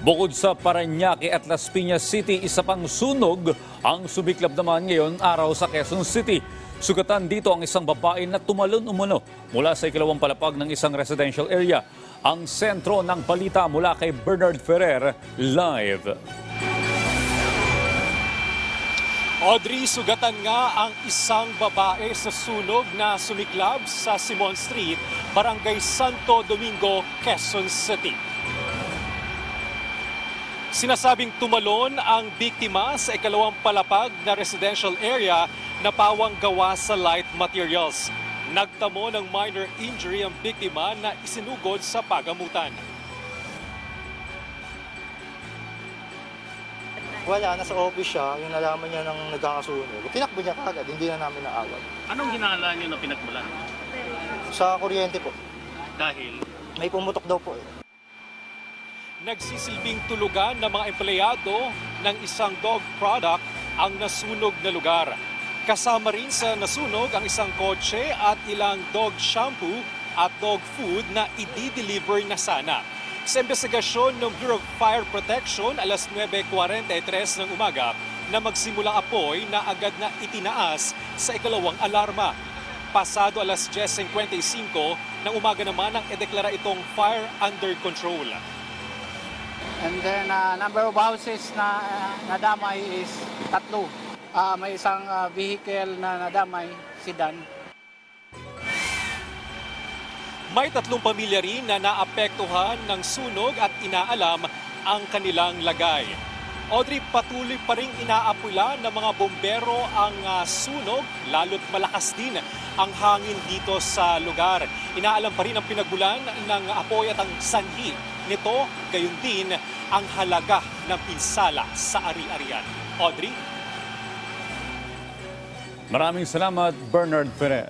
Bukod sa Parañaque at Las Piñas City, isa pang sunog ang sumiklab naman ngayon araw sa Quezon City. Sugatan dito ang isang babae na tumalon umano mula sa ikalawang palapag ng isang residential area. Ang sentro ng balita mula kay Bernard Ferrer, live. Audrey, sugatan nga ang isang babae sa sunog na sumiklab sa Simon Street, Barangay Santo Domingo, Quezon City. Sinasabing tumalon ang biktima sa ikalawang palapag na residential area na pawang gawa sa light materials. Nagtamo ng minor injury ang biktima na isinugod sa pagamutan. Wala, nasa office siya, yung nalaman niya nang nagkakasunog. Tinakbo niya kagad, hindi na namin naagad. Anong hinala niyo na pinagmulan? Sa kuryente po, Dahil may pumutok daw po eh. Nagsisilbing tulugan ng mga empleyado ng isang dog product ang nasunog na lugar. Kasama rin sa nasunog ang isang kotse at ilang dog shampoo at dog food na i-deliver na sana. Sa investigasyon ng Bureau of Fire Protection, alas 9:43 ng umaga na magsimulang apoy na agad na itinaas sa ikalawang alarma. Pasado alas 10:55 ng umaga naman ang ideklara itong fire under control. And then number of houses na nadamay is 3. May isang vehicle na nadamay, sedan. May 3 pamilya rin na naapektuhan ng sunog at inaalam ang kanilang lagay. Audrey, patuloy pa rin inaapula ng mga bombero ang sunog, lalo't malakas din ang hangin dito sa lugar. Inaalam pa rin ang pinagmulan ng apoy at ang sanhi nito, gayon din ang halaga ng pinsala sa ari-arian. Audrey? Maraming salamat, Bernard Ferrer.